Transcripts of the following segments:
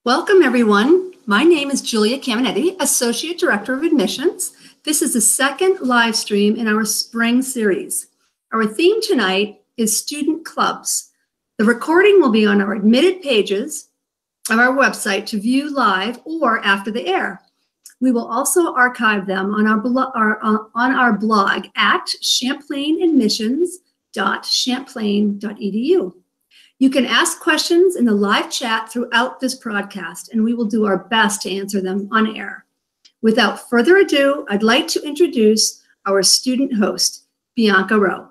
Welcome, everyone. My name is Julia Caminetti, Associate Director of Admissions. This is the second live stream in our spring series. Our theme tonight is student clubs. The recording will be on our admitted pages of our website to view live or after the air. We will also archive them on our blog at champlainadmissions.champlain.edu. You can ask questions in the live chat throughout this broadcast, and we will do our best to answer them on air. Without further ado, I'd like to introduce our student host, Bianca Rowe.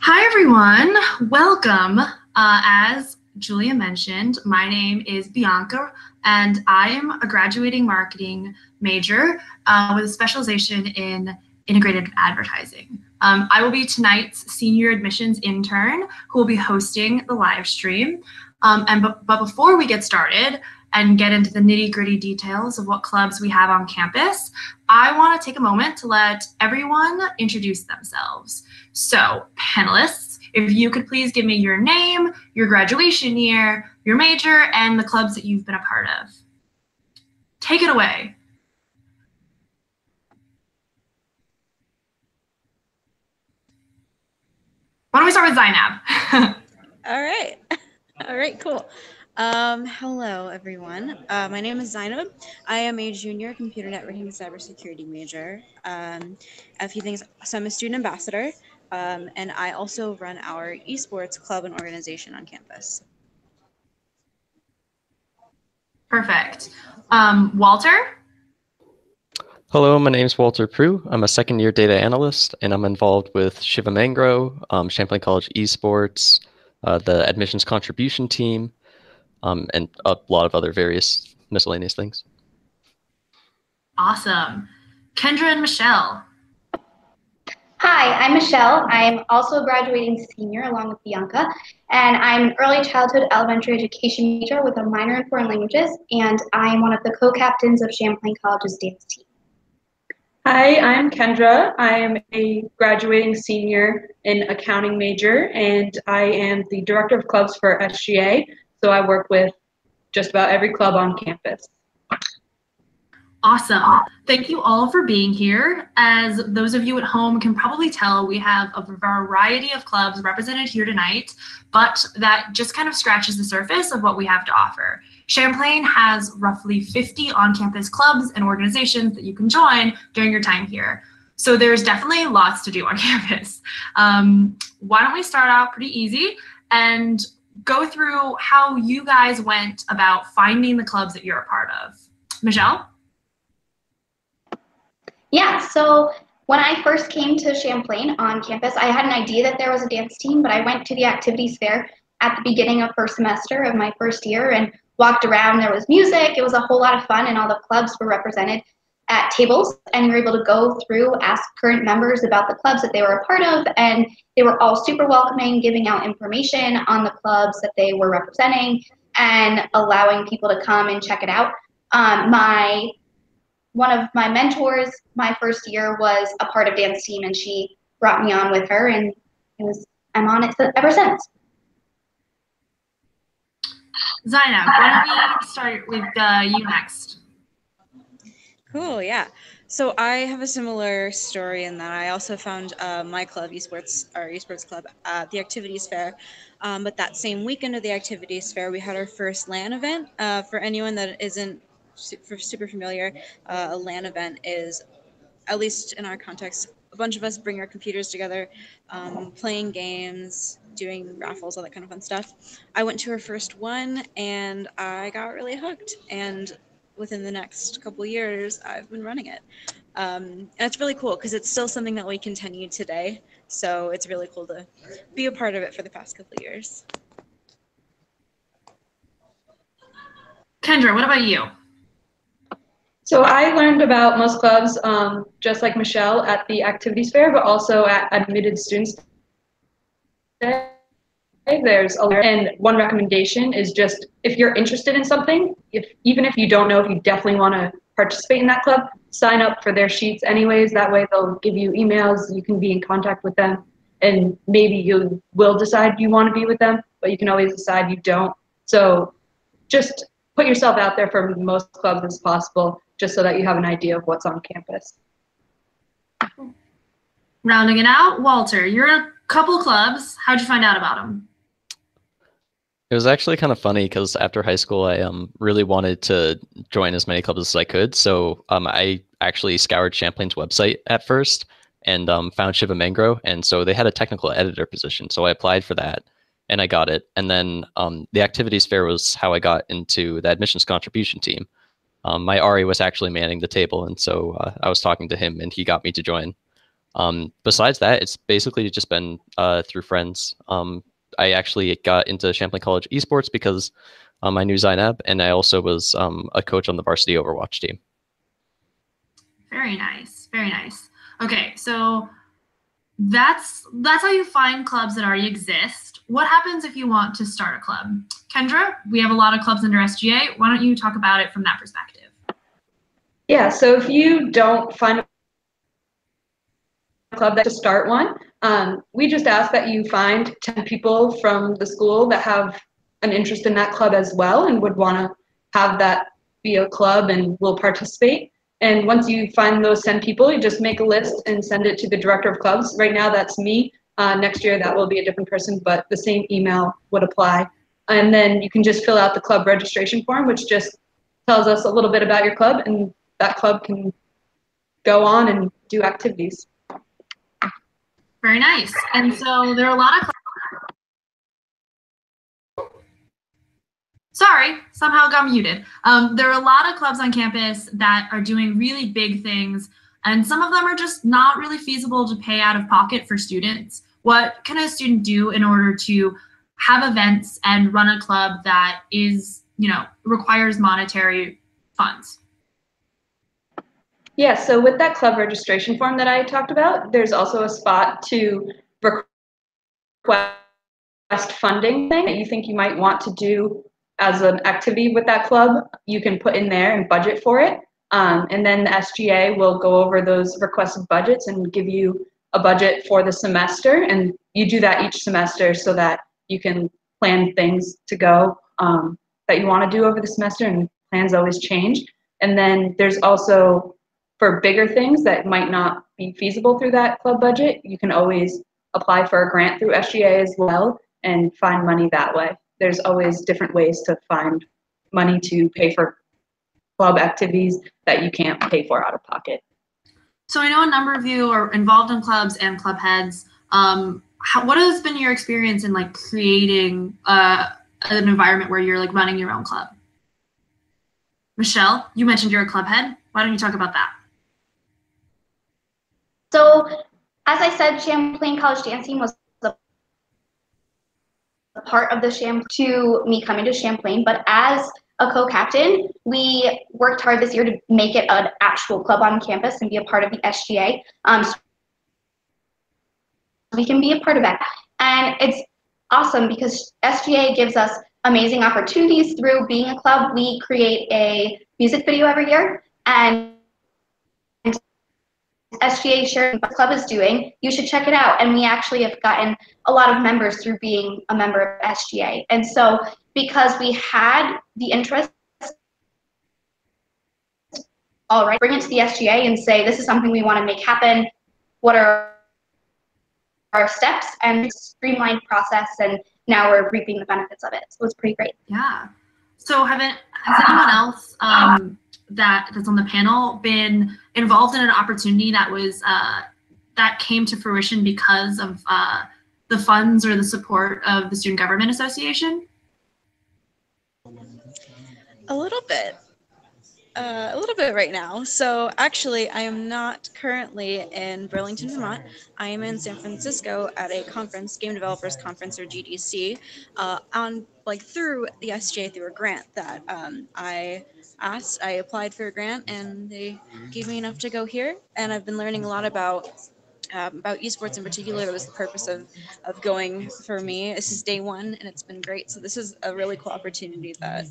Hi, everyone. Welcome. As Julia mentioned, my name is Bianca, and I am a graduating marketing major with a specialization in integrated advertising. I will be tonight's senior admissions intern who will be hosting the live stream. But before we get started and get into the nitty-gritty details of what clubs we have on campus, I want to take a moment to let everyone introduce themselves. So, panelists, if you could please give me your name, your graduation year, your major, and the clubs that you've been a part of. Take it away. Why don't we start with Zainab? All right, cool. Hello, everyone. My name is Zainab. I am a junior computer networking and cybersecurity major. A few things. So I'm a student ambassador, and I also run our esports club and organization on campus. Perfect. Walter? Hello, my name is Walter Prue. I'm a second-year data analyst, and I'm involved with Shiva Mangro, Champlain College Esports, the admissions contribution team, and a lot of other various miscellaneous things. Awesome. Kendra and Michelle. Hi, I'm Michelle. I'm also a graduating senior along with Bianca, and I'm an early childhood elementary education major with a minor in foreign languages, and I'm one of the co-captains of Champlain College's dance team. Hi, I'm Kendra. I am a graduating senior in accounting major, and I am the director of clubs for SGA, so I work with just about every club on campus. Awesome. Thank you all for being here. As those of you at home can probably tell, we have a variety of clubs represented here tonight, but that just kind of scratches the surface of what we have to offer. Champlain has roughly 50 on-campus clubs and organizations that you can join during your time here. So there's definitely lots to do on campus. Why don't we start out pretty easy and go through how you guys went about finding the clubs that you're a part of. Michelle? Yeah, so when I first came to Champlain on campus, I had an idea that there was a dance team, but I went to the activities fair at the beginning of first semester of my first year and walked around. There was music. It was a whole lot of fun, and all the clubs were represented at tables, and we were able to go through, ask current members about the clubs that they were a part of, and they were all super welcoming, giving out information on the clubs that they were representing and allowing people to come and check it out. One of my mentors my first year was a part of dance team, and she brought me on with her, and I'm on it ever since. Zainab, why don't we start with you next? Cool, yeah. So I have a similar story in that I also found my club, our esports club, at the activities fair. But that same weekend of the activities fair, we had our first LAN event. For anyone that isn't super familiar, a LAN event is, at least in our context, a bunch of us bring our computers together, playing games, doing raffles, all that kind of fun stuff. I went to our first one, and I got really hooked. And within the next couple years, I've been running it. And it's really cool because it's still something that we continue today. So it's really cool to be a part of it for the past couple of years. Kendra, what about you? So I learned about most clubs, just like Michelle, at the activities fair, but also at admitted students day. And one recommendation is just, if you're interested in something, even if you don't know if you definitely want to participate in that club, sign up for their sheets anyways. That way they'll give you emails, you can be in contact with them, and maybe you will decide you want to be with them, but you can always decide you don't. So just put yourself out there for most clubs as possible, just so that you have an idea of what's on campus. Rounding it out, Walter, you're in a couple clubs. How'd you find out about them? It was actually kind of funny because after high school, I really wanted to join as many clubs as I could. So I actually scoured Champlain's website at first and found Shiva Mangro. And so they had a technical editor position. So I applied for that and I got it. And then the activities fair was how I got into the admissions contribution team. My RA was actually manning the table. And so I was talking to him and he got me to join. Besides that, it's basically just been through friends. I actually got into Champlain College esports because I knew Zainab, and I also was a coach on the varsity Overwatch team. Very nice, very nice. Okay, so that's how you find clubs that already exist. What happens if you want to start a club? Kendra, we have a lot of clubs under SGA. Why don't you talk about it from that perspective? Yeah, so if you don't find a club that to start one, we just ask that you find 10 people from the school that have an interest in that club as well and would want to have that be a club and will participate. And once you find those 10 people, you just make a list and send it to the director of clubs. Right now, that's me. Next year, that will be a different person, but the same email would apply. And then you can just fill out the club registration form, which just tells us a little bit about your club, and that club can go on and do activities. Very nice. And so there are a lot of Sorry, somehow got muted. There are a lot of clubs on campus that are doing really big things, and some of them are just not really feasible to pay out of pocket for students. What can a student do in order to have events and run a club that is, requires monetary funds? Yeah, so with that club registration form that I talked about, there's also a spot to request funding thing that you think you might want to do as an activity with that club. You can put in there and budget for it. And then the SGA will go over those requested budgets and give you a budget for the semester. And you do that each semester so that you can plan things to go that you want to do over the semester, and plans always change. And then there's also, for bigger things that might not be feasible through that club budget, you can always apply for a grant through SGA as well and find money that way. There's always different ways to find money to pay for club activities that you can't pay for out of pocket. So I know a number of you are involved in clubs and club heads. What has been your experience in creating an environment where you're running your own club? Michelle, you mentioned you're a club head. Why don't you talk about that? So, as I said, Champlain College Dance Team was a part of the to me coming to Champlain, but as a co-captain, we worked hard this year to make it an actual club on campus and be a part of the SGA. So we can be a part of that. And it's awesome because SGA gives us amazing opportunities through being a club. We create a music video every year, and SGA sharing what the club is doing. You should check it out. And we actually have gotten a lot of members through being a member of SGA. And so because we had the interest, all right, bring it to the SGA and say, this is something we want to make happen. What are our steps? And streamlined process, and now we're reaping the benefits of it. So it's pretty great. Yeah. So has anyone else that's on the panel been involved in an opportunity that was that came to fruition because of the funds or the support of the Student Government Association? A little bit right now. So actually, I am not currently in Burlington, Vermont. I am in San Francisco at a conference, Game Developers Conference, or GDC, through the SGA through a grant that I applied for a grant, and they gave me enough to go here. And I've been learning a lot about esports in particular. That was the purpose of going for me. This is day one, and it's been great. So this is a really cool opportunity that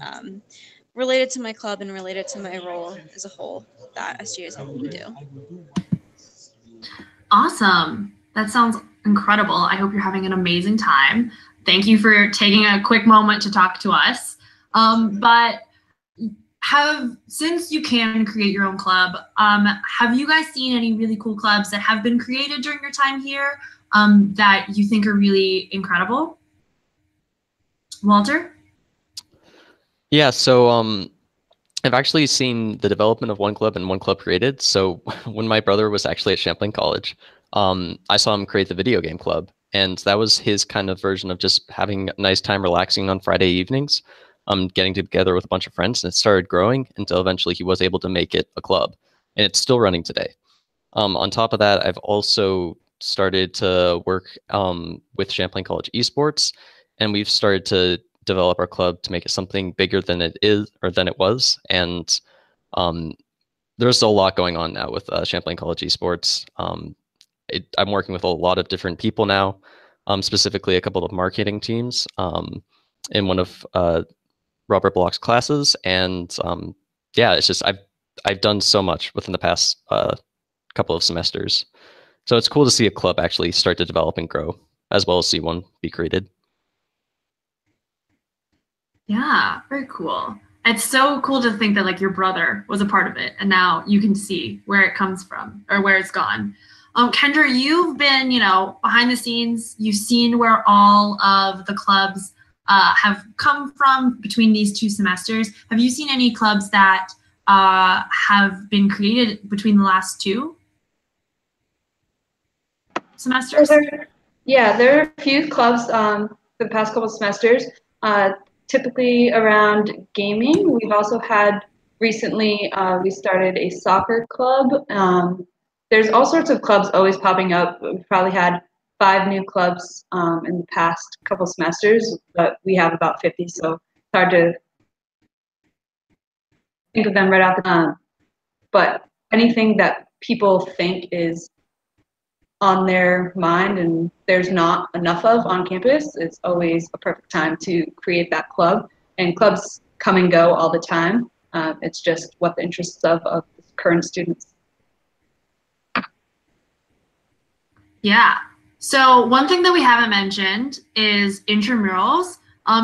related to my club and related to my role as a whole that SGA is helping me do. Awesome. That sounds incredible. I hope you're having an amazing time. Thank you for taking a quick moment to talk to us. But since you can create your own club, have you guys seen any really cool clubs that have been created during your time here that you think are really incredible? Walter? Yeah, so I've actually seen the development of one club and one club created. So when my brother was actually at Champlain College, I saw him create the video game club. And that was his kind of version of just having a nice time relaxing on Friday evenings, getting together with a bunch of friends. And it started growing until eventually he was able to make it a club. And it's still running today. On top of that, I've also started to work with Champlain College Esports. And we've started to develop our club to make it something bigger than it is or than it was. And there's a lot going on now with Champlain College Esports. I'm working with a lot of different people now, specifically a couple of marketing teams in one of Robert Block's classes. And yeah, it's just I've done so much within the past couple of semesters. So it's cool to see a club actually start to develop and grow, as well as see one be created. Yeah, very cool. It's so cool to think that like your brother was a part of it, and now you can see where it comes from or where it's gone. Kendra, you've been, behind the scenes. You've seen where all of the clubs have come from between these 2 semesters. Have you seen any clubs that have been created between the last 2 semesters? There are a few clubs for the past couple of semesters. Typically around gaming. We've also had recently, we started a soccer club. There's all sorts of clubs always popping up. We've probably had 5 new clubs in the past couple semesters, but we have about 50, so it's hard to think of them right off the top. But anything that people think is on their mind and there's not enough of on campus, it's always a perfect time to create that club. And clubs come and go all the time. It's just what the interests of the current students. Yeah. So one thing that we haven't mentioned is intramurals.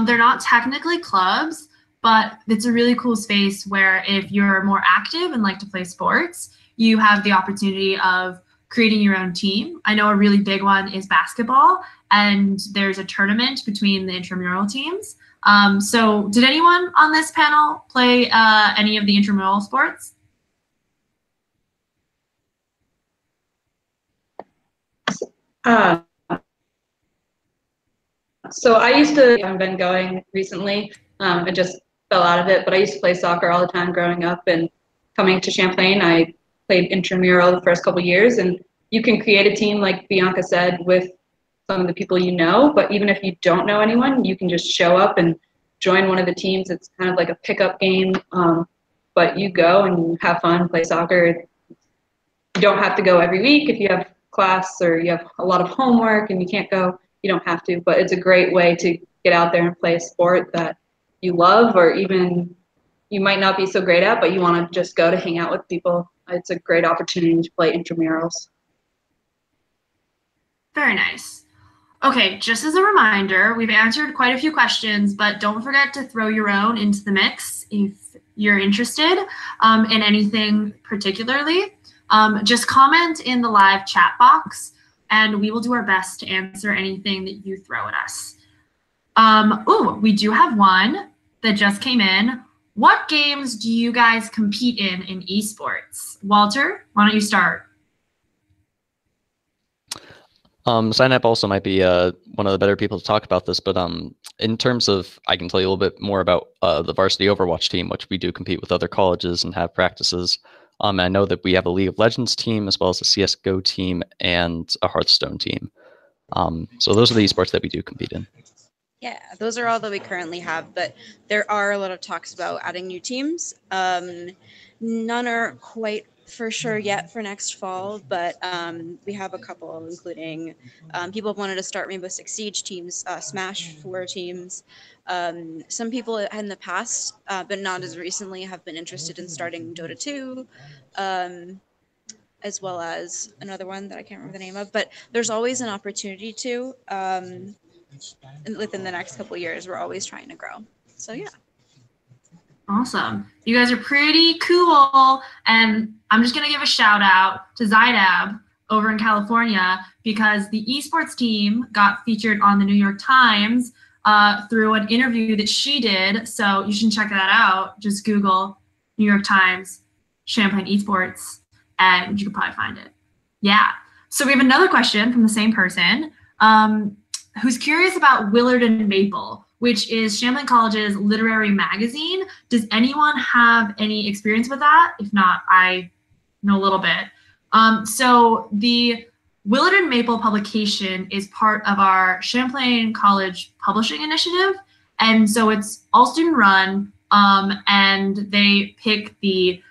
They're not technically clubs, but it's a really cool space where if you're more active and like to play sports, you have the opportunity of creating your own team. I know a really big one is basketball, and there's a tournament between the intramural teams. So did anyone on this panel play any of the intramural sports? So I haven't been going recently. I just fell out of it, but I used to play soccer all the time growing up, and coming to Champlain, I played intramural the first couple of years, and you can create a team, like Bianca said, with some of the people you know, but even if you don't know anyone, you can just show up and join one of the teams. It's kind of like a pickup game, but you go and have fun, play soccer. You don't have to go every week if you have class or you have a lot of homework and you can't go. You don't have to, but it's a great way to get out there and play a sport that you love, or even you might not be so great at, but you want to just go to hang out with people. It's a great opportunity to play intramurals. Very nice. Okay, just as a reminder, we've answered quite a few questions, but don't forget to throw your own into the mix if you're interested in anything particularly. Just comment in the live chat box, and we will do our best to answer anything that you throw at us. We do have one that just came in. What games do you guys compete in esports? Walter, why don't you start? Synap also might be one of the better people to talk about this, but in terms of, I can tell you a little bit more about the varsity Overwatch team, which we do compete with other colleges and have practices. I know that we have a League of Legends team, as well as a CSGO team and a Hearthstone team. So those are the esports that we do compete in. Yeah, those are all that we currently have, but there are a lot of talks about adding new teams. None are quite for sure yet for next fall, but we have a couple, including people have wanted to start Rainbow Six Siege teams, Smash 4 teams. Some people in the past, but not as recently, have been interested in starting Dota 2, as well as another one that I can't remember the name of, but there's always an opportunity to. within the next couple of years. We're always trying to grow. So yeah. Awesome. You guys are pretty cool. And I'm just going to give a shout out to Zainab over in California because the esports team got featured on the New York Times through an interview that she did. So you should check that out. Just Google New York Times Champlain esports and you can probably find it. Yeah. So we have another question from the same person who's curious about Willard and Maple, which is Champlain College's literary magazine. Does anyone have any experience with that? If not, I know a little bit. So the Willard and Maple publication is part of our Champlain College publishing initiative. And so it's all student run and they pick the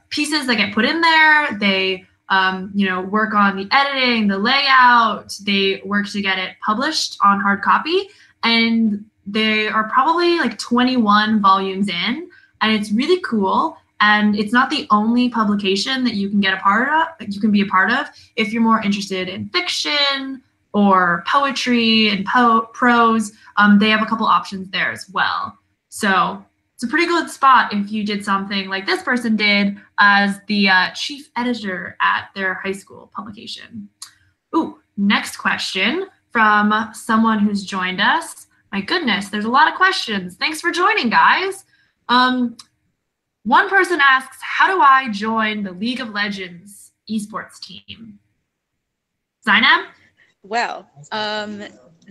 pieces that get put in there. They work on the editing, the layout. They work to get it published on hard copy. And they are probably like 21 volumes in, and it's really cool. And it's not the only publication that you can get a part of, you can be a part of. If you're more interested in fiction or poetry and prose, they have a couple options there as well. So it's a pretty good spot if you did something like this person did as the chief editor at their high school publication. Ooh, next question from someone who's joined us. My goodness, there's a lot of questions. Thanks for joining, guys. One person asks, how do I join the League of Legends esports team? Zainab? Well,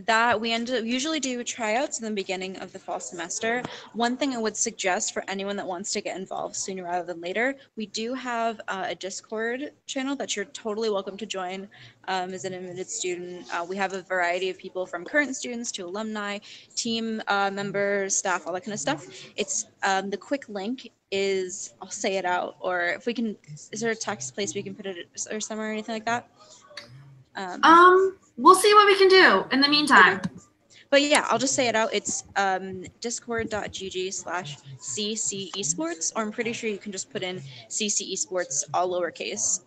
that we usually do tryouts in the beginning of the fall semester. One thing I would suggest for anyone that wants to get involved sooner rather than later, we do have a Discord channel that you're totally welcome to join as an admitted student. We have a variety of people from current students to alumni, team members, staff, all that kind of stuff. It's the quick link is, I'll say it out, or if we can, is there a text place we can put it or somewhere or anything like that? We'll see what we can do in the meantime. Okay. But yeah, I'll just say it out. It's discord.gg/CC Esports, or I'm pretty sure you can just put in CC Esports all lowercase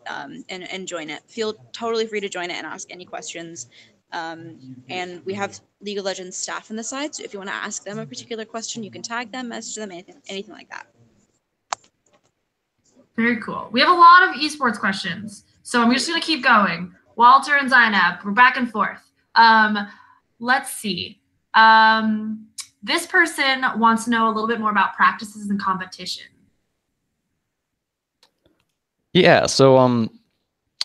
and join it. Feel totally free to join it and ask any questions. And we have League of Legends staff on the side, so if you want to ask them a particular question, you can tag them, message them, anything like that. Very cool. We have a lot of esports questions, so I'm just going to keep going. Walter and Zainab, we're back and forth. Let's see. This person wants to know a little bit more about practices and competition. Yeah, so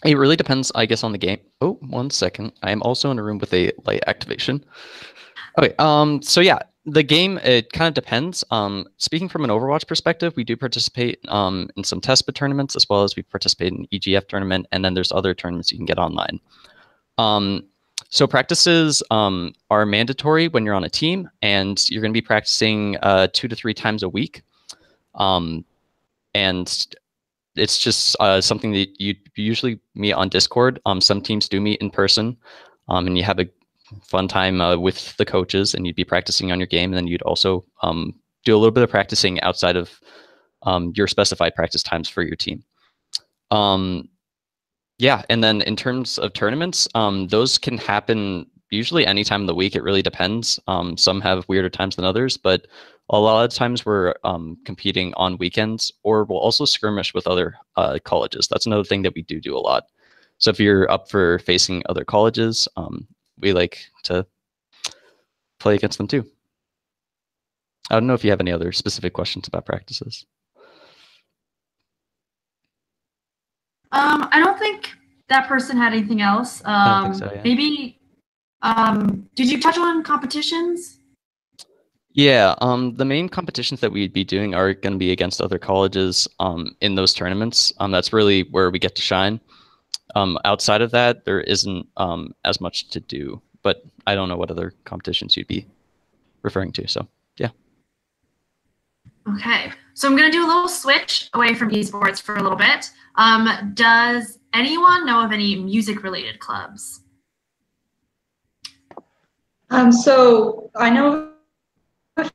it really depends, I guess, on the game. Oh, 1 second. I am also in a room with a light activation. Okay, so yeah, the game, it kind of depends. Speaking from an Overwatch perspective, we do participate in some test tournaments, as well as we participate in EGF tournament, and then there's other tournaments you can get online. So practices are mandatory when you're on a team, and you're going to be practicing 2 to 3 times a week. And it's just something that you usually meet on Discord. Some teams do meet in person, and you have a fun time with the coaches, and you'd be practicing on your game, and then you'd also do a little bit of practicing outside of your specified practice times for your team. Yeah, and then in terms of tournaments, those can happen usually any time of the week. It really depends. Some have weirder times than others, but a lot of times we're competing on weekends, or we'll also skirmish with other colleges. That's another thing that we do a lot. So if you're up for facing other colleges, we like to play against them too. I don't know if you have any other specific questions about practices. I don't think that person had anything else. I don't think so, yeah. Maybe, did you touch on competitions? Yeah, the main competitions that we'd be doing are going to be against other colleges in those tournaments. That's really where we get to shine. Outside of that, there isn't as much to do, but I don't know what other competitions you'd be referring to, so yeah. Okay, so I'm going to do a little switch away from esports for a little bit. Does anyone know of any music-related clubs? So I know a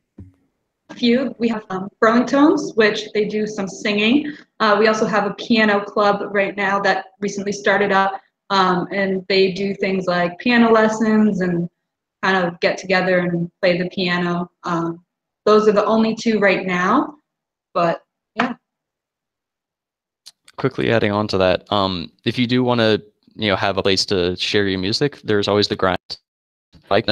few. We have Growing Tones, which they do some singing. We also have a piano club right now that recently started up, and they do things like piano lessons and kind of get together and play the piano. Those are the only two right now, but yeah. Quickly adding on to that, if you do want to, have a place to share your music, there's always the grind. Like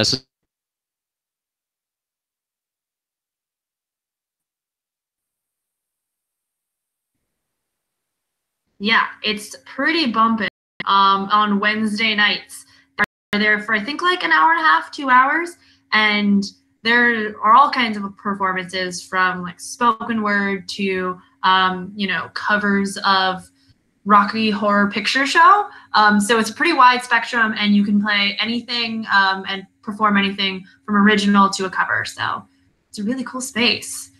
Yeah, it's pretty bumping on Wednesday nights. They're there for I think like an hour and a half, 2 hours, and there are all kinds of performances from like spoken word to covers of Rocky Horror Picture Show. So it's a pretty wide spectrum, and you can play anything and perform anything from original to a cover. So it's a really cool space.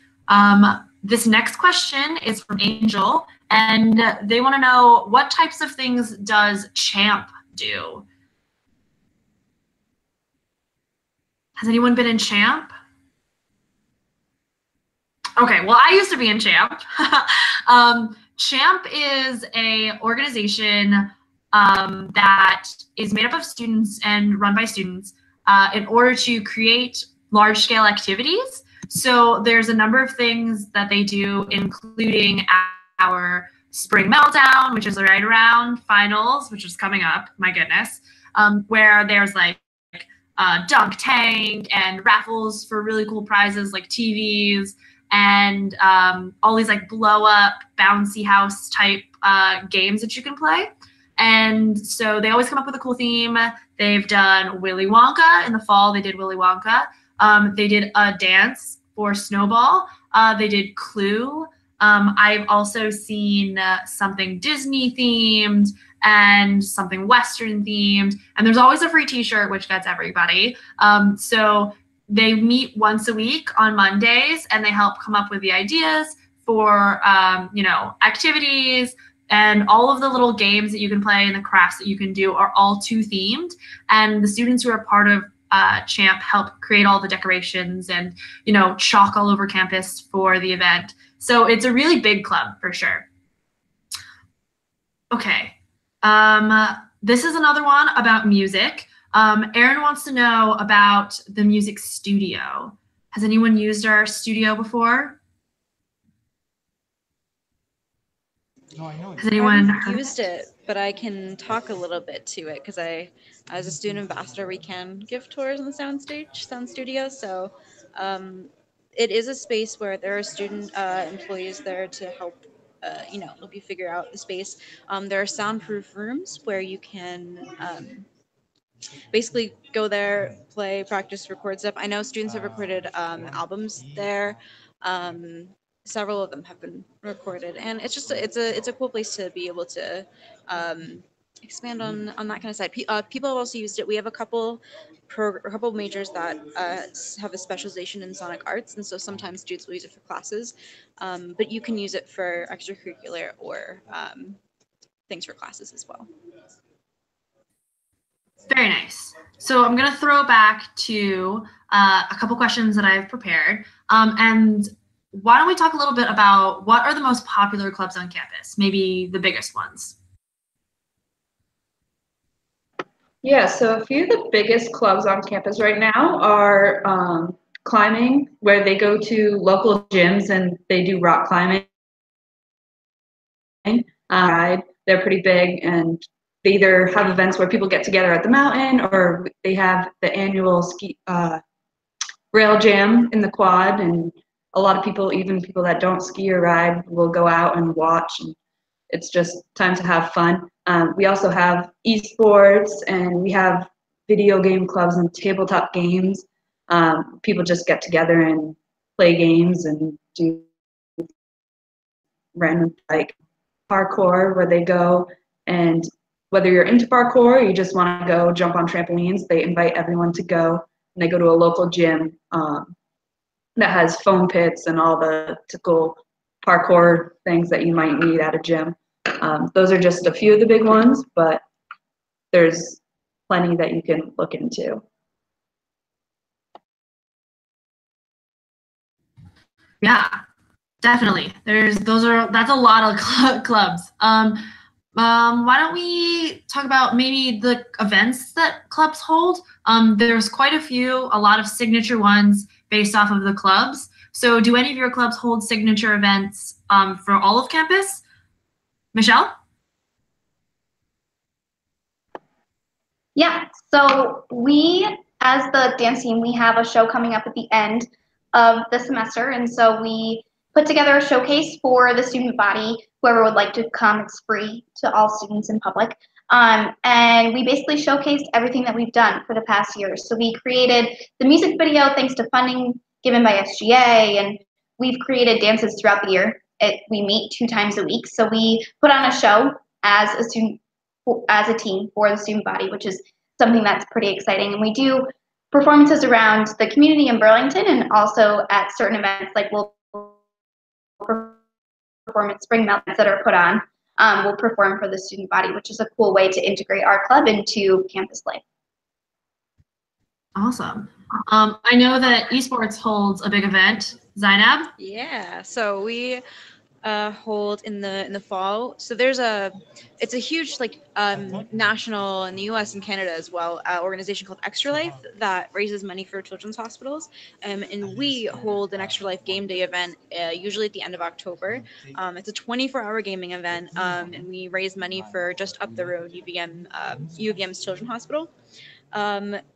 This next question is from Angel, and they want to know, what types of things does Champ do? Has anyone been in Champ? Okay, well, I used to be in Champ. Champ is a organization that is made up of students and run by students in order to create large-scale activities. So there's a number of things that they do, including our spring meltdown, which is right around finals, which is coming up, my goodness, where there's like dunk tank and raffles for really cool prizes like TVs and all these like blow up bouncy house type games that you can play. And so they always come up with a cool theme. They've done Willy Wonka in the fall. They did Willy Wonka. They did a dance for Snowball. They did Clue. I've also seen something Disney themed and something Western themed. And there's always a free t-shirt, which gets everybody. So they meet once a week on Mondays, and they help come up with the ideas for, activities, and all of the little games that you can play and the crafts that you can do are all two themed. And the students who are part of Champ help create all the decorations and, chalk all over campus for the event. So it's a really big club for sure. Okay. This is another one about music. Erin wants to know about the music studio. Has anyone used our studio before? No, I know. Has anyone heard used it, but I can talk a little bit to it because as a student ambassador, we can give tours on the sound studio. So it is a space where there are student employees there to help help you figure out the space. There are soundproof rooms where you can basically go there, play, practice, record stuff. I know students have recorded albums there. Several of them have been recorded, and it's just it's a cool place to be able to expand on that kind of side. People have also used it. We have a couple majors that have a specialization in sonic arts, and so sometimes students will use it for classes, but you can use it for extracurricular or things for classes as well. Very nice. So I'm going to throw back to a couple questions that I've prepared. And why don't we talk a little bit about what are the most popular clubs on campus, maybe the biggest ones? Yeah, so a few of the biggest clubs on campus right now are climbing, where they go to local gyms and they do rock climbing. They're pretty big, and they either have events where people get together at the mountain, or they have the annual ski rail jam in the quad, and a lot of people, even people that don't ski or ride, will go out and watch. And it's just time to have fun. We also have esports, and we have video game clubs and tabletop games. People just get together and play games and do random like parkour, where they go, and whether you're into parkour or you just want to go jump on trampolines, they invite everyone to go, and they go to a local gym that has foam pits and all the typical parkour things that you might need at a gym. Those are just a few of the big ones, but there's plenty that you can look into. Yeah, definitely. That's a lot of clubs. Why don't we talk about maybe the events that clubs hold? There's quite a few, a lot of signature ones based off of the clubs. So do any of your clubs hold signature events for all of campus? Michelle? Yeah, so we, as the dance team, we have a show coming up at the end of the semester. And so we put together a showcase for the student body. Whoever would like to come, it's free to all students in public. And we basically showcased everything that we've done for the past year. So we created the music video thanks to funding given by SGA, and we've created dances throughout the year. We meet 2 times a week. So we put on a show as a team for the student body, which is something that's pretty exciting. And we do performances around the community in Burlington and also at certain events like we'll perform at spring melts that are put on. We'll perform for the student body, which is a cool way to integrate our club into campus life. Awesome. I know that esports holds a big event. Zainab? Yeah, so we hold in the fall. So it's a huge national in the U.S. and Canada as well organization called Extra Life that raises money for children's hospitals, and we hold an Extra Life game day event usually at the end of October. It's a 24-hour gaming event, and we raise money for just up the road U of M's Children's Hospital.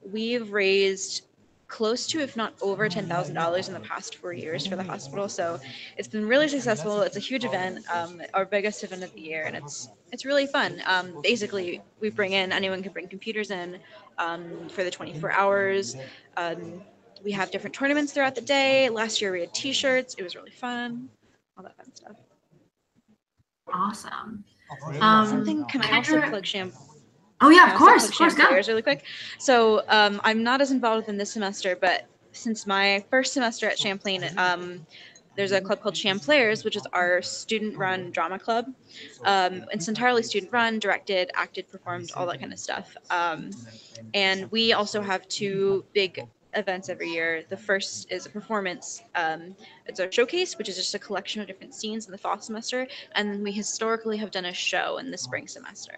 We've raised close to, if not over, $10,000 in the past 4 years for the hospital. So it's been really successful. It's a huge event, our biggest event of the year, and it's really fun. Basically, we bring in, anyone can bring computers in for the 24 hours. We have different tournaments throughout the day. Last year we had T-shirts. It was really fun. All that fun stuff. Awesome. Can I also plug Champlain? Oh yeah, of course, go. Really quick. So I'm not as involved in this semester, but since my first semester at Champlain, there's a club called Champlain, which is our student-run drama club. It's entirely student-run, directed, acted, performed, all that kind of stuff. And we also have 2 big events every year. The first is a performance. It's our showcase, which is just a collection of different scenes in the fall semester, and then we historically have done a show in the spring semester.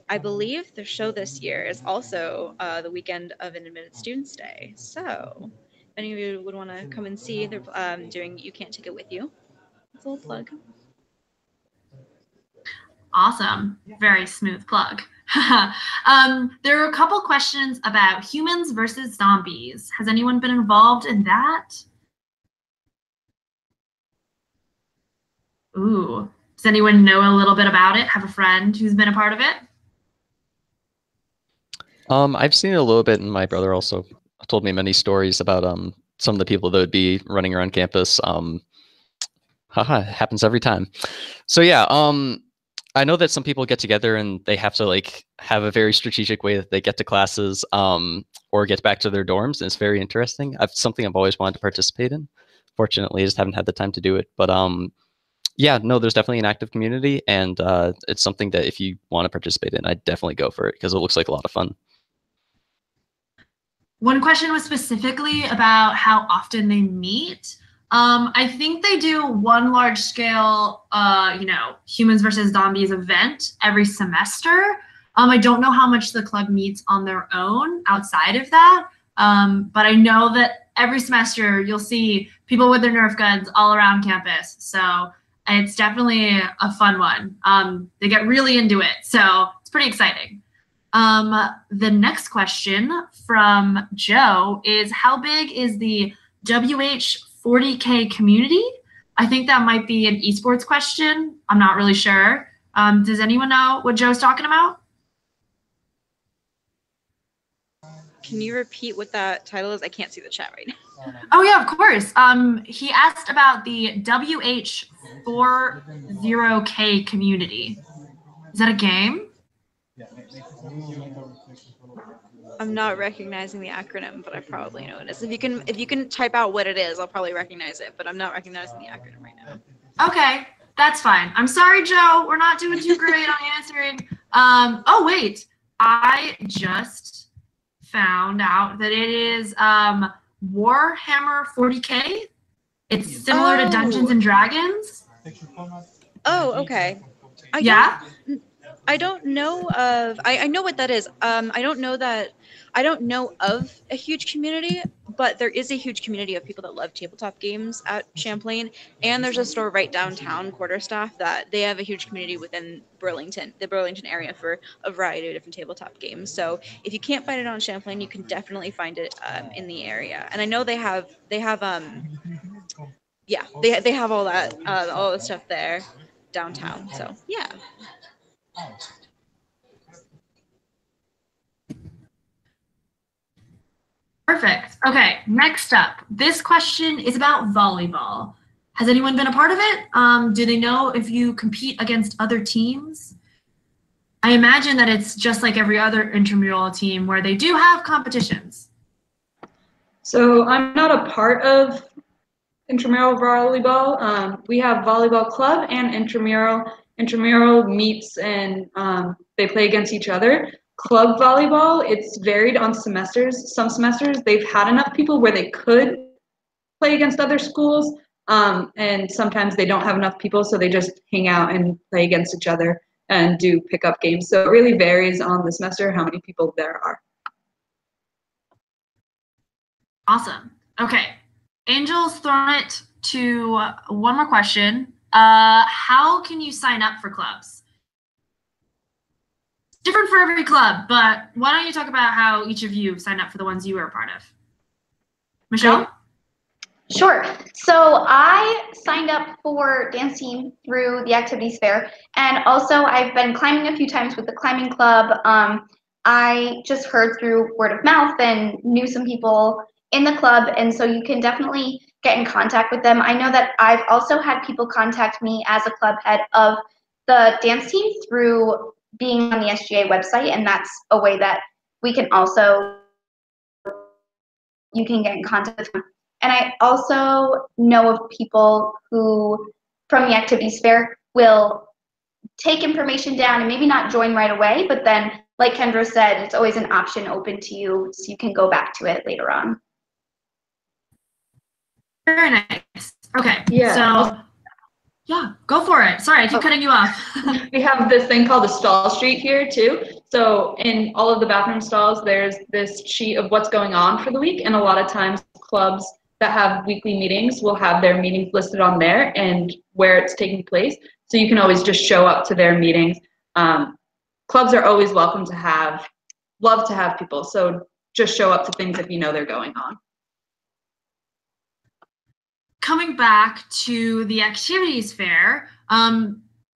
I believe the show this year is also the weekend of an Admitted Students Day. So if any of you would want to come and see, they're doing You Can't Take It With You. It's a little plug. Awesome. Very smooth plug. There are a couple questions about humans versus zombies. Has anyone been involved in that? Ooh. Does anyone know a little bit about it? Have a friend who's been a part of it? I've seen it a little bit, and my brother also told me many stories about some of the people that would be running around campus. It happens every time. So yeah, I know that some people get together and they have to have a very strategic way that they get to classes or get back to their dorms, and it's very interesting. Something I've always wanted to participate in. Fortunately, I just haven't had the time to do it, but yeah, no, there's definitely an active community, and it's something that if you want to participate in, I'd definitely go for it because it looks like a lot of fun. One question was specifically about how often they meet. I think they do one large scale, humans versus zombies event every semester. I don't know how much the club meets on their own outside of that, but I know that every semester you'll see people with their Nerf guns all around campus. So it's definitely a fun one. They get really into it, so it's pretty exciting. The next question from Joe is, how big is the WH40K community? I think that might be an esports question. I'm not really sure. Does anyone know what Joe's talking about? Can you repeat what that title is? I can't see the chat right now. Oh yeah, of course. He asked about the WH40K community. Is that a game? I'm not recognizing the acronym, but I probably know it is. If you can type out what it is, I'll probably recognize it, but I'm not recognizing the acronym right now. Okay, that's fine. I'm sorry, Joe. We're not doing too great on answering. Oh wait, I just found out that it is Warhammer 40K. It's similar to Dungeons and Dragons. Oh, okay. I don't know of. I know what that is. I don't know that. I don't know of a huge community, but there is a huge community of people that love tabletop games at Champlain, and there's a store right downtown, Quarterstaff, that they have a huge community within Burlington, the Burlington area, for a variety of different tabletop games. So if you can't find it on Champlain, you can definitely find it in the area. And I know they have all the stuff there downtown. So yeah. Perfect. Okay, next up. This question is about volleyball. Has anyone been a part of it? Do they know if you compete against other teams? I imagine that it's just like every other intramural team where they do have competitions. So I'm not a part of intramural volleyball. We have volleyball club and intramural. Intramural meets and they play against each other. Club volleyball, it's varied on semesters. Some semesters they've had enough people where they could play against other schools, and sometimes they don't have enough people, so they just hang out and play against each other and do pickup games. So it really varies on the semester how many people there are. Awesome. Okay. Angel's thrown it to one more question. How can you sign up for clubs? Different for every club, but why don't you talk about how each of you signed up for the ones you were a part of? Michelle? Sure. So I signed up for dance team through the activities fair, and also I've been climbing a few times with the climbing club. I just heard through word of mouth and knew some people in the club, and so you can definitely get in contact with them. I know that I've also had people contact me as a club head of the dance team through being on the SGA website, and that's a way that you can get in contact with them. And I also know of people who, from the activities fair, will take information down and maybe not join right away, but then, like Kendra said, it's always an option open to you, so you can go back to it later on. Very nice. Okay. Yeah. So, yeah, go for it. Sorry, I keep cutting you off. We have this thing called the stall street here too. So in all of the bathroom stalls, there's this sheet of what's going on for the week. And a lot of times clubs that have weekly meetings will have their meetings listed on there and where it's taking place. So you can always just show up to their meetings. Clubs are always love to have people. So just show up to things if you know they're going on. Coming back to the activities fair,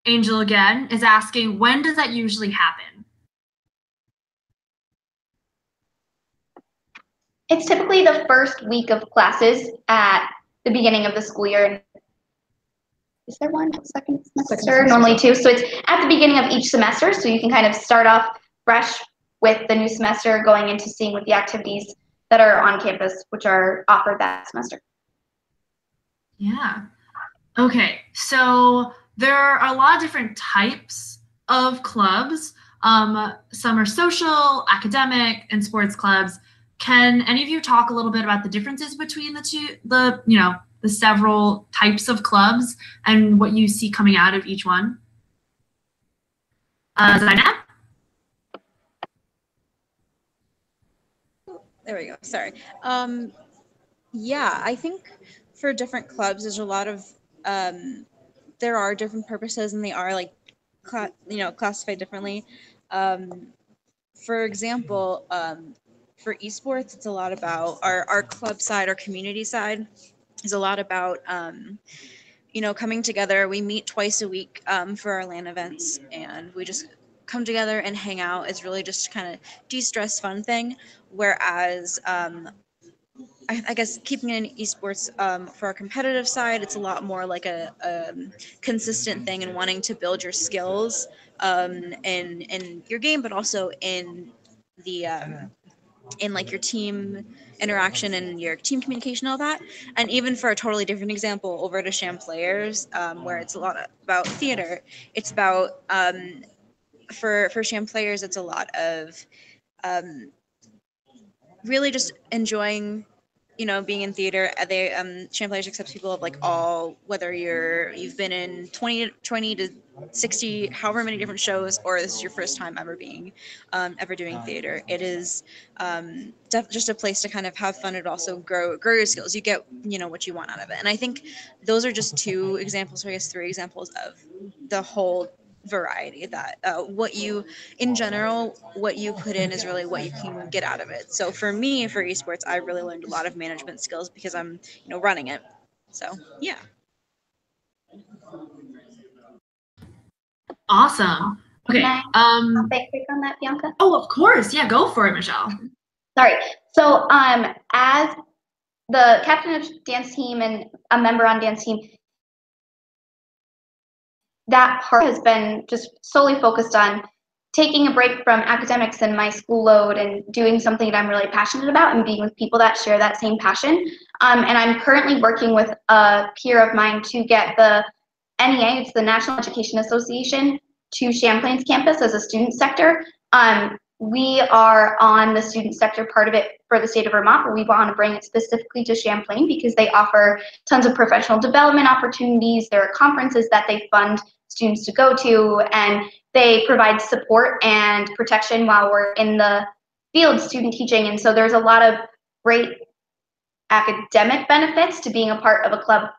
Angel again is asking, when does that usually happen? It's typically the first week of classes at the beginning of the school year. Is there one second semester? Normally two. So it's at the beginning of each semester, so you can kind of start off fresh with the new semester, going into seeing what the activities that are on campus, which are offered that semester. Yeah. Okay, so there are a lot of different types of clubs. Some are social, academic, and sports clubs. Can any of you talk a little bit about the differences between the several types of clubs and what you see coming out of each one? Zainab? There we go. Sorry. Yeah, I think for different clubs, there's a lot of there are different purposes, and they are like classified differently. For example, for esports, it's a lot about our club side, our community side is a lot about coming together. We meet twice a week for our LAN events, and we just come together and hang out. It's really just kind of de-stress fun thing. Whereas I guess keeping it in esports for our competitive side, it's a lot more like a consistent thing and wanting to build your skills in your game, but also in the in like your team interaction and your team communication, all that. And even for a totally different example, over to Champlayers, where it's a lot about theater. It's about for Champlayers, it's a lot of really just enjoying you know, being in theater, they Champlain accepts people of like all, whether you've been in 20 to 60, however many different shows, or this is your first time ever ever doing theater. It is just a place to kind of have fun and also grow your skills. You get, you know, what you want out of it. And I think those are just two examples, or I guess three examples of the whole variety, that what you, in general, what you put in is really what you can get out of it. So for me, for esports, I really learned a lot of management skills because I'm, you know, running it. So yeah. Awesome. Okay. Can I say quick on that, Bianca? Oh, of course. Yeah, go for it, Michelle. Sorry. So as the captain of dance team and a member on dance team, that part has been just solely focused on taking a break from academics and my school load and doing something that I'm really passionate about and being with people that share that same passion. And I'm currently working with a peer of mine to get the NEA, it's the National Education Association, to Champlain's campus as a student sector. We are on the student sector part of it for the state of Vermont, but we want to bring it specifically to Champlain because they offer tons of professional development opportunities. There are conferences that they fund students to go to, and they provide support and protection while we're in the field student teaching. And so there's a lot of great academic benefits to being a part of a club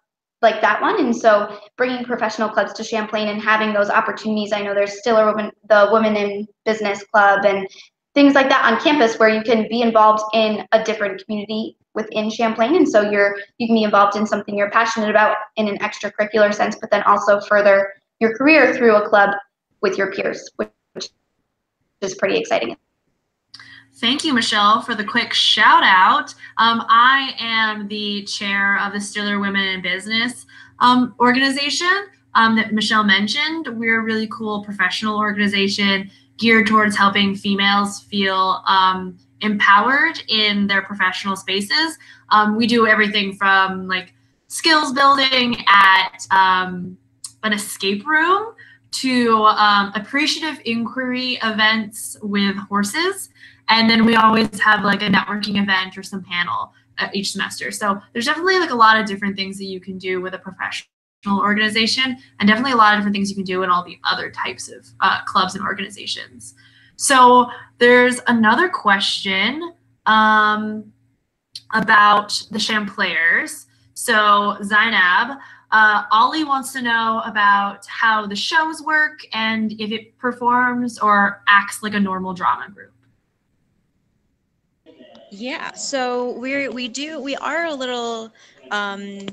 like that one. And so bringing professional clubs to Champlain and having those opportunities, I know there's still the Women in Business Club and things like that on campus where you can be involved in a different community within Champlain. And so you can be involved in something you're passionate about in an extracurricular sense, but then also further your career through a club with your peers, which is pretty exciting. Thank you, Michelle, for the quick shout out. I am the chair of the Stiller Women in Business organization that Michelle mentioned. We're a really cool professional organization geared towards helping females feel empowered in their professional spaces. We do everything from like skills building at an escape room to appreciative inquiry events with horses. And then we always have like a networking event or some panel each semester. So there's definitely like a lot of different things that you can do with a professional organization, and definitely a lot of different things you can do in all the other types of clubs and organizations. So there's another question about the Champlainers. So Zainab, Ollie wants to know about how the shows work and if it performs or acts like a normal drama group. Yeah, so we are a little I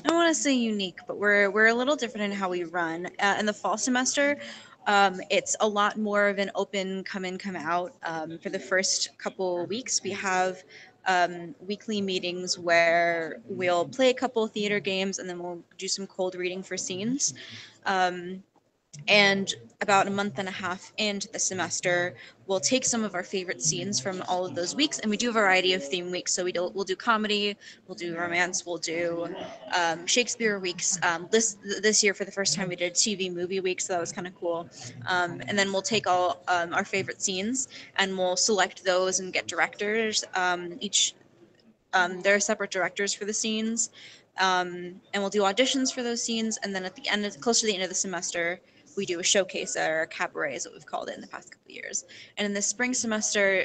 don't want to say unique, but we're a little different in how we run. In the fall semester, it's a lot more of an open come in, come out. For the first couple weeks, we have weekly meetings where we'll play a couple of theater games and then we'll do some cold reading for scenes. And about a month and a half into the semester, we'll take some of our favorite scenes from all of those weeks, and we do a variety of theme weeks. So we'll do comedy, we'll do romance, we'll do Shakespeare weeks. This year, for the first time, we did TV movie week, so that was kind of cool. And then we'll take all our favorite scenes, and we'll select those and get directors. There are separate directors for the scenes, and we'll do auditions for those scenes. And then at the end, close to the end of the semester, we do a showcase or a cabaret, is what we've called it in the past couple of years. And in the spring semester,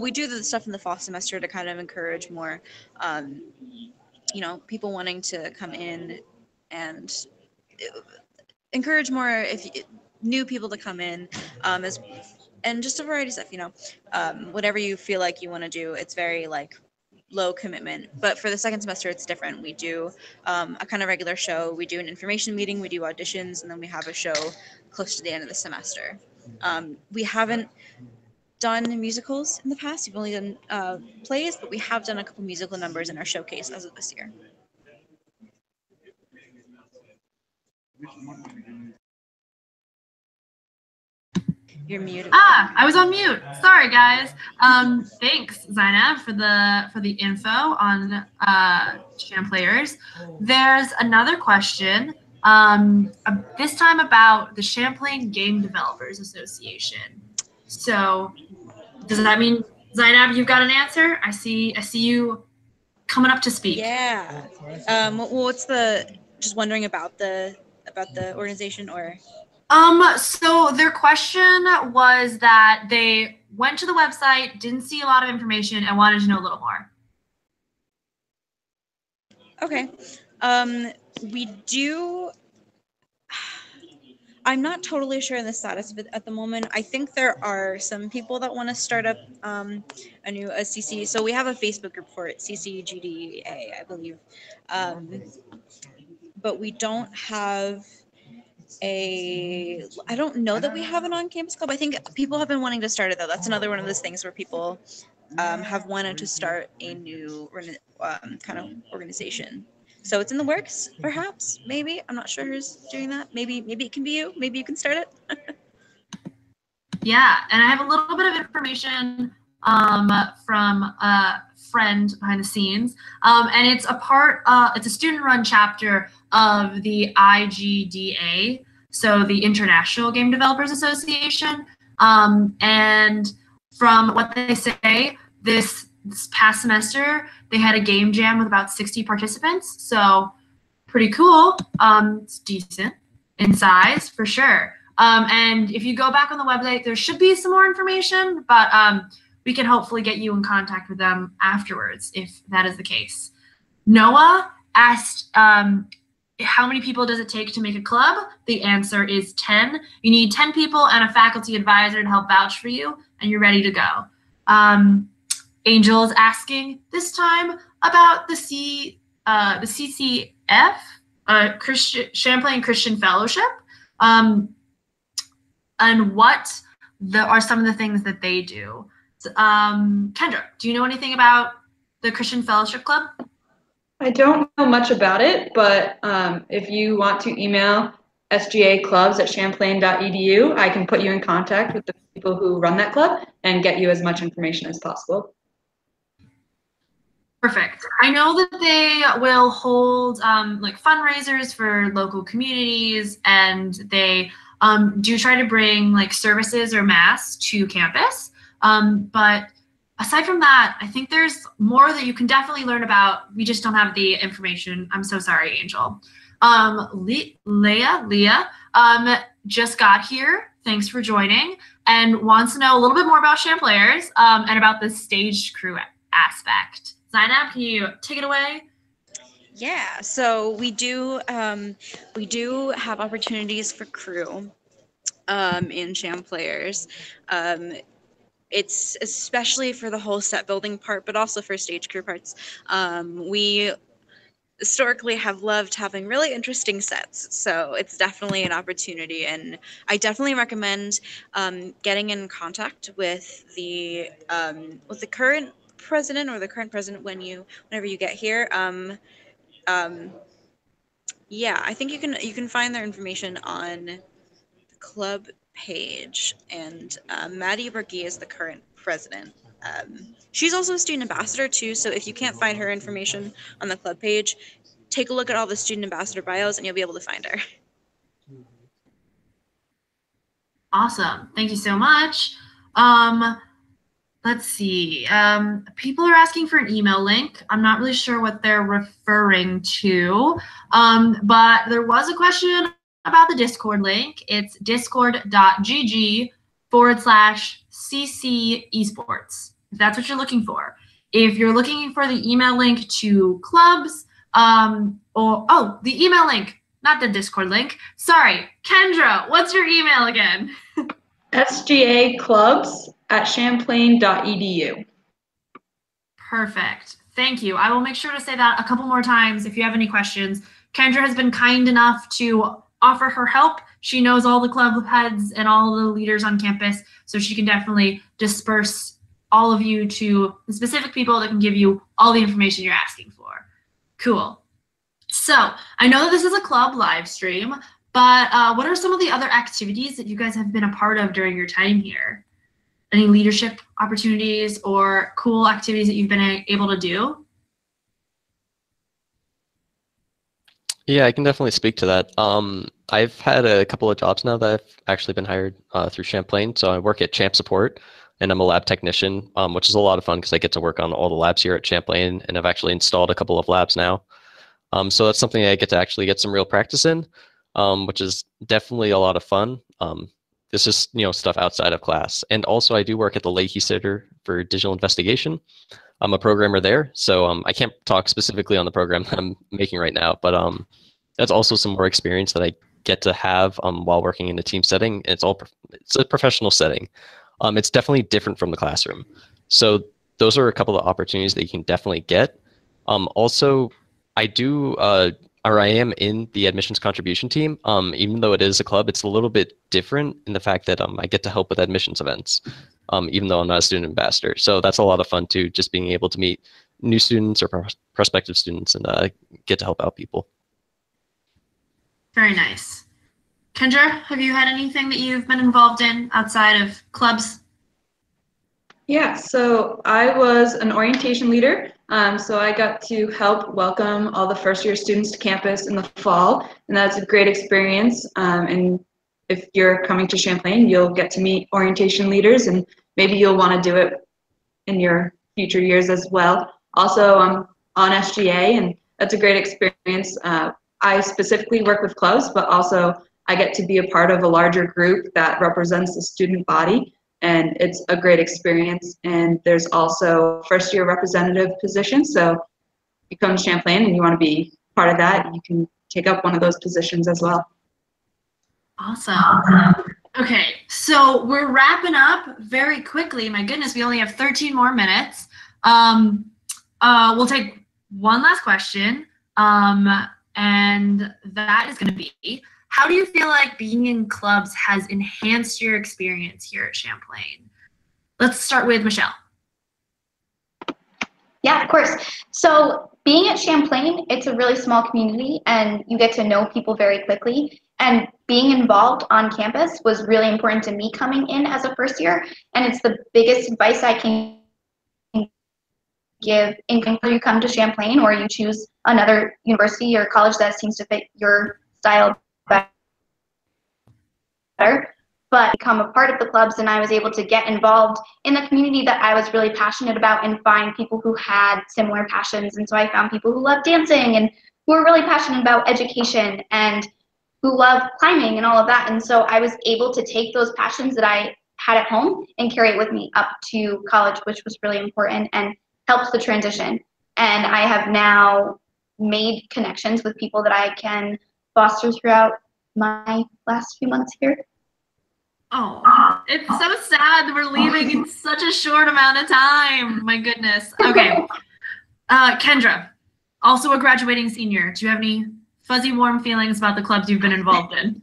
we do the stuff in the fall semester to kind of encourage more, people wanting to come in and encourage more new people to come in, and just a variety of stuff. Whatever you feel like you want to do, it's very like low commitment. But for the second semester, it's different. We do a kind of regular show. We do an information meeting, we do auditions, and then we have a show close to the end of the semester. We haven't done musicals in the past. We've only done plays, but we have done a couple musical numbers in our showcase as of this year. You're muted. I was on mute. Sorry, guys. Thanks, Zainab, for the info on Champlainers. There's another question. This time about the Champlain Game Developers Association. So, does that mean, Zainab, you've got an answer? I see you coming up to speak. Yeah. What's just wondering about the organization or? So their question was that they went to the website, didn't see a lot of information, and wanted to know a little more. Okay. We do. I'm not totally sure in the status of it at the moment. I think there are some people that want to start up a new CC. So we have a Facebook group for it, CCGDA, I believe. But we don't have I don't know that we have an on-campus club. I think people have been wanting to start it though. That's another one of those things where people have wanted to start a new kind of organization. So it's in the works, perhaps, maybe. I'm not sure who's doing that. Maybe it can be you. Maybe you can start it. Yeah, and I have a little bit of information from a friend behind the scenes, and it's it's a student-run chapter of the IGDA, so the International Game Developers Association, and from what they say, this past semester, they had a game jam with about 60 participants, so pretty cool. It's decent in size, for sure. And if you go back on the website, there should be some more information, but we can hopefully get you in contact with them afterwards if that is the case. Noah asked, how many people does it take to make a club? The answer is 10. You need 10 people and a faculty advisor to help vouch for you, and you're ready to go. Angel is asking this time about the CCF, Champlain Christian Fellowship, and what are some of the things that they do. Kendra, do you know anything about the Christian Fellowship Club? I don't know much about it, but if you want to email sgaclubs@champlain.edu, I can put you in contact with the people who run that club and get you as much information as possible. Perfect. I know that they will hold like fundraisers for local communities, and they do try to bring like services or mass to campus. But aside from that, I think there's more that you can definitely learn about. We just don't have the information. I'm so sorry, Angel. Leah just got here. Thanks for joining, and wants to know a little bit more about Champlainers and about the stage crew aspect. Zainab, can you take it away? Yeah, so we do have opportunities for crew in Champlainers. It's especially for the whole set building part, but also for stage crew parts. We historically have loved having really interesting sets, so it's definitely an opportunity, and I definitely recommend getting in contact with the current president whenever you get here. Yeah, I think you can find their information on the club page, and Maddie Berge is the current president. She's also a student ambassador too, so if you can't find her information on the club page, take a look at all the student ambassador bios and you'll be able to find her. Awesome. Thank you so much. Let's see. People are asking for an email link. I'm not really sure what they're referring to, but there was a question about the Discord link. It's discord.gg/CC esports. If that's what you're looking for. If you're looking for the email link to clubs, the email link, not the Discord link. Sorry, Kendra, what's your email again? sgaclubs@champlain.edu. Perfect. Thank you. I will make sure to say that a couple more times if you have any questions. Kendra has been kind enough to offer her help. She knows all the club heads and all the leaders on campus, so she can definitely disperse all of you to the specific people that can give you all the information you're asking for. Cool. So I know that this is a club live stream, but what are some of the other activities that you guys have been a part of during your time here? Any leadership opportunities or cool activities that you've been able to do? Yeah, I can definitely speak to that. I've had a couple of jobs now that I've actually been hired through Champlain. So I work at Champ Support. and I'm a lab technician, which is a lot of fun because I get to work on all the labs here at Champlain, and I've actually installed a couple of labs now. So that's something I get to actually get some real practice in, which is definitely a lot of fun. This is stuff outside of class, and also I do work at the Leahy Center for Digital Investigation. I'm a programmer there, so I can't talk specifically on the program that I'm making right now, but that's also some more experience that I get to have while working in a team setting. It's a professional setting. It's definitely different from the classroom. So those are a couple of opportunities that you can definitely get. Also, I am in the admissions contribution team. Even though it is a club, it's a little bit different in the fact that I get to help with admissions events, even though I'm not a student ambassador. So that's a lot of fun too, just being able to meet new students or prospective students and get to help out people. Very nice. Kendra, have you had anything that you've been involved in outside of clubs? Yeah, so I was an orientation leader. So I got to help welcome all the first year students to campus in the fall, and that's a great experience. And if you're coming to Champlain, you'll get to meet orientation leaders, and maybe you'll want to do it in your future years as well. Also, I'm on SGA, and that's a great experience. I specifically work with clubs, but also I get to be a part of a larger group that represents the student body, and it's a great experience. And there's also first year representative positions, so if you come to Champlain and you want to be part of that, you can take up one of those positions as well. Awesome. Okay, so we're wrapping up very quickly. My goodness, we only have 13 more minutes. We'll take one last question, and that is going to be, how do you feel like being in clubs has enhanced your experience here at Champlain? Let's start with Michelle. Yeah, of course. So being at Champlain, it's a really small community and you get to know people very quickly. And being involved on campus was really important to me coming in as a first year. And it's the biggest advice I can give in whether you come to Champlain or you choose another university or college that seems to fit your style better. But become a part of the clubs, and I was able to get involved in the community that I was really passionate about and find people who had similar passions. And so I found people who love dancing and who are really passionate about education and who love climbing and all of that. And so I was able to take those passions that I had at home and carry it with me up to college, which was really important and helped the transition. And I have now made connections with people that I can foster throughout my last few months here. Oh, it's so sad that we're leaving in such a short amount of time. My goodness. Okay. Kendra, also a graduating senior. Do you have any fuzzy, warm feelings about the clubs you've been involved in?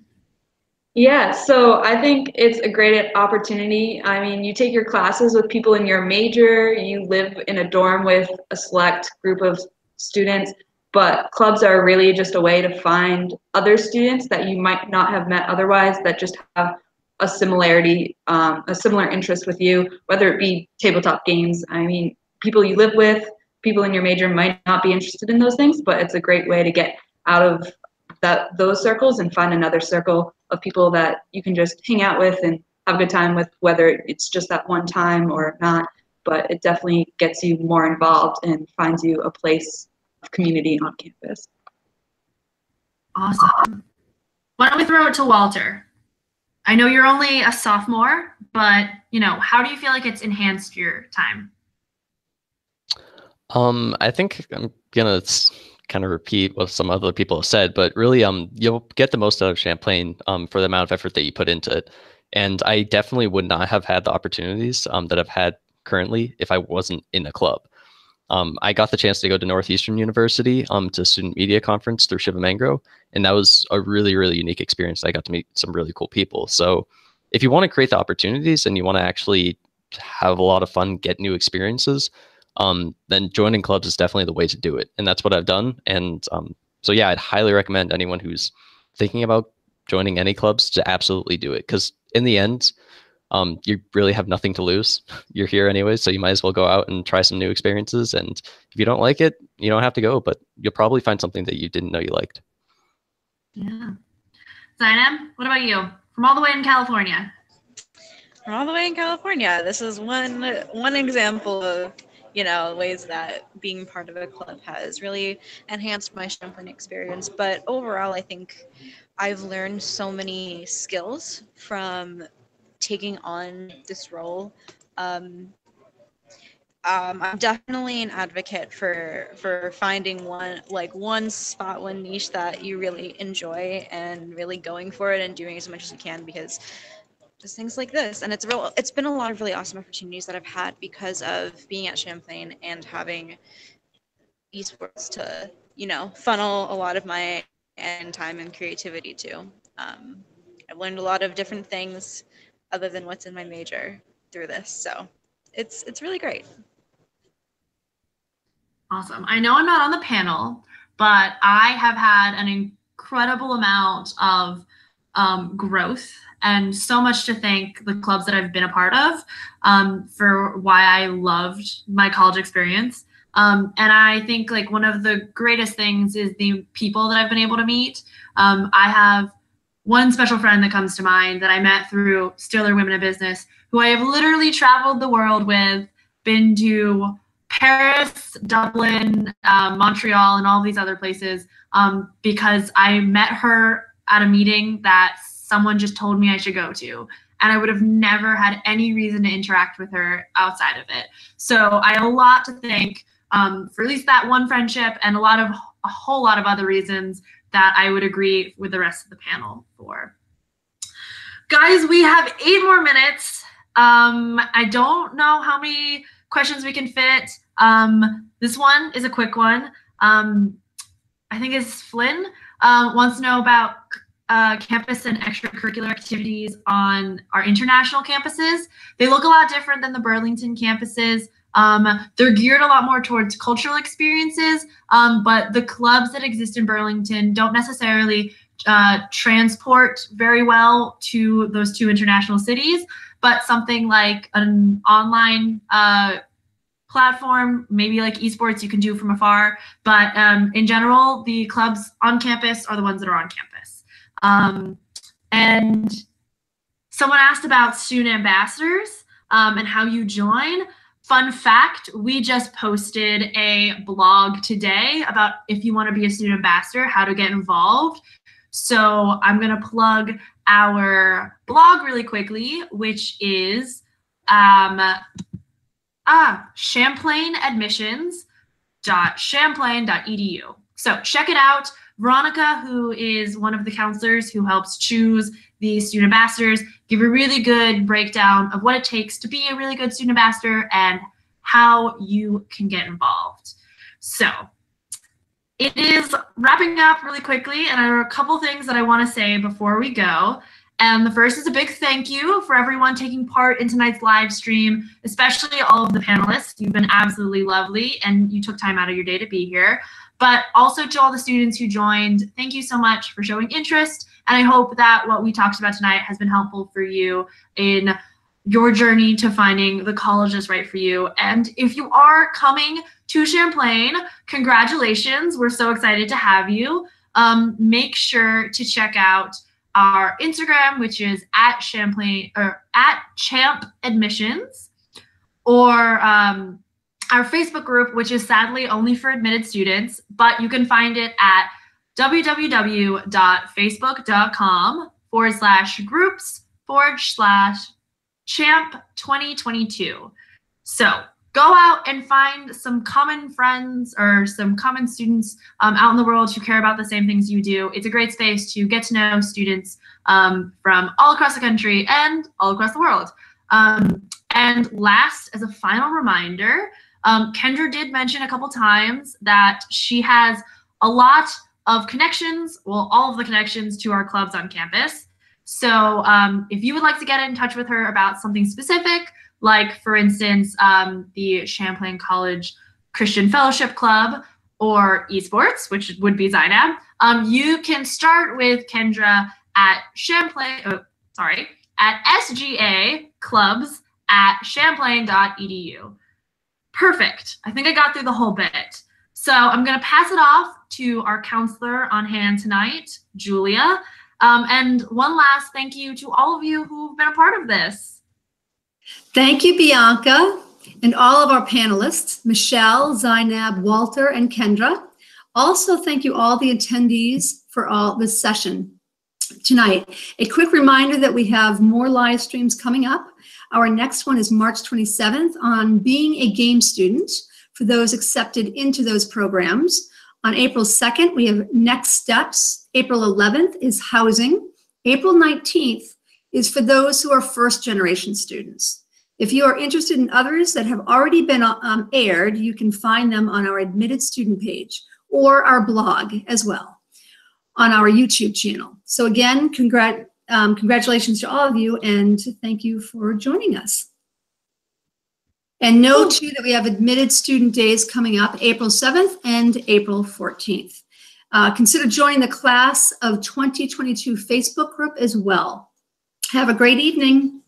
Yeah, so I think it's a great opportunity. I mean, you take your classes with people in your major, you live in a dorm with a select group of students, but clubs are really just a way to find other students that you might not have met otherwise that just have a similarity, a similar interest with you, whether it be tabletop games. I mean, people you live with, people in your major might not be interested in those things, but it's a great way to get out of those circles and find another circle of people that you can just hang out with and have a good time with, whether it's just that one time or not. But it definitely gets you more involved and finds you a place of community on campus. Awesome. Why don't we throw it to Walter? I know you're only a sophomore, but how do you feel like it's enhanced your time? I think I'm gonna kind of repeat what some other people have said, but really, you'll get the most out of Champlain for the amount of effort that you put into it. And I definitely would not have had the opportunities that I've had currently if I wasn't in a club. I got the chance to go to Northeastern University to Student Media Conference through Shiva Mangro, and that was a really, really unique experience. I got to meet some really cool people. So if you want to create the opportunities and you want to actually have a lot of fun, get new experiences, then joining clubs is definitely the way to do it. And that's what I've done. And so yeah, I'd highly recommend anyone who's thinking about joining any clubs to absolutely do it. Because in the end, you really have nothing to lose. You're here anyway, so you might as well go out and try some new experiences. And if you don't like it, you don't have to go, but you'll probably find something that you didn't know you liked. Yeah. Zainab, what about you? From all the way in California. from all the way in California. This is one example of, ways that being part of a club has really enhanced my Champlain experience. But overall, I think I've learned so many skills from taking on this role. Um, I'm definitely an advocate for finding one spot, one niche that you really enjoy and really going for it and doing as much as you can, because just things like this. And it's been a lot of really awesome opportunities that I've had because of being at Champlain and having esports to, funnel a lot of my and time and creativity to. I've learned a lot of different things other than what's in my major through this. So it's really great. Awesome. I know I'm not on the panel, but I have had an incredible amount of growth and so much to thank the clubs that I've been a part of for why I loved my college experience. And I think like one of the greatest things is the people that I've been able to meet. I have one special friend that comes to mind that I met through Stiller Women in Business, who I have literally traveled the world with, been to Paris, Dublin, Montreal, and all these other places because I met her at a meeting that someone just told me I should go to. And I would have never had any reason to interact with her outside of it. So I have a lot to thank for at least that one friendship and a whole lot of other reasons that I would agree with the rest of the panel for. Guys, we have 8 more minutes. I don't know how many questions we can fit. This one is a quick one. I think it's Flynn wants to know about campus and extracurricular activities on our international campuses. They look a lot different than the Burlington campuses. They're geared a lot more towards cultural experiences, but the clubs that exist in Burlington don't necessarily transport very well to those 2 international cities, but something like an online platform, maybe like esports, you can do from afar. But in general, the clubs on campus are the ones that are on campus. And someone asked about student ambassadors and how you join. Fun fact, we just posted a blog today about if you want to be a student ambassador, how to get involved. So I'm going to plug our blog really quickly, which is champlainadmissions.champlain.edu. So check it out. Veronica, who is one of the counselors who helps choose the student ambassadors, give a really good breakdown of what it takes to be a really good student ambassador and how you can get involved. So it is wrapping up really quickly, and there are a couple things that I want to say before we go. And the first is a big thank you for everyone taking part in tonight's live stream, especially all of the panelists. You've been absolutely lovely, and you took time out of your day to be here. But also to all the students who joined, thank you so much for showing interest. And I hope that what we talked about tonight has been helpful for you in your journey to finding the college that's right for you. And if you are coming to Champlain, congratulations. We're so excited to have you. Make sure to check out our Instagram, which is at Champlain or at Champ Admissions, or our Facebook group, which is sadly only for admitted students, but you can find it at www.facebook.com/groups/Champ 2022. So go out and find some common friends or some common students out in the world who care about the same things you do. It's a great space to get to know students from all across the country and all across the world. And last, as a final reminder, Kendra did mention a couple times that she has a lot of connections, well, all of the connections to our clubs on campus. So if you would like to get in touch with her about something specific, like for instance, the Champlain College Christian Fellowship Club or esports, which would be Zainab, you can start with Kendra at at sgaclubs@champlain.edu. Perfect. I think I got through the whole bit. So I'm going to pass it off to our counselor on hand tonight, Julia. And one last thank you to all of you who've been a part of this. Thank you, Bianca, and all of our panelists, Michelle, Zainab, Walter, and Kendra. Also, thank you all the attendees for all this session tonight. A quick reminder that we have more live streams coming up. Our next one is March 27th on being a game student for those accepted into those programs. On April 2nd, we have next steps. April 11th is housing. April 19th is for those who are first generation students. If you are interested in others that have already been aired, you can find them on our admitted student page or our blog as well on our YouTube channel. So again, congratulations to all of you, and thank you for joining us. And note too that we have admitted student days coming up April 7th and April 14th. Consider joining the Class of 2022 Facebook group as well. Have a great evening.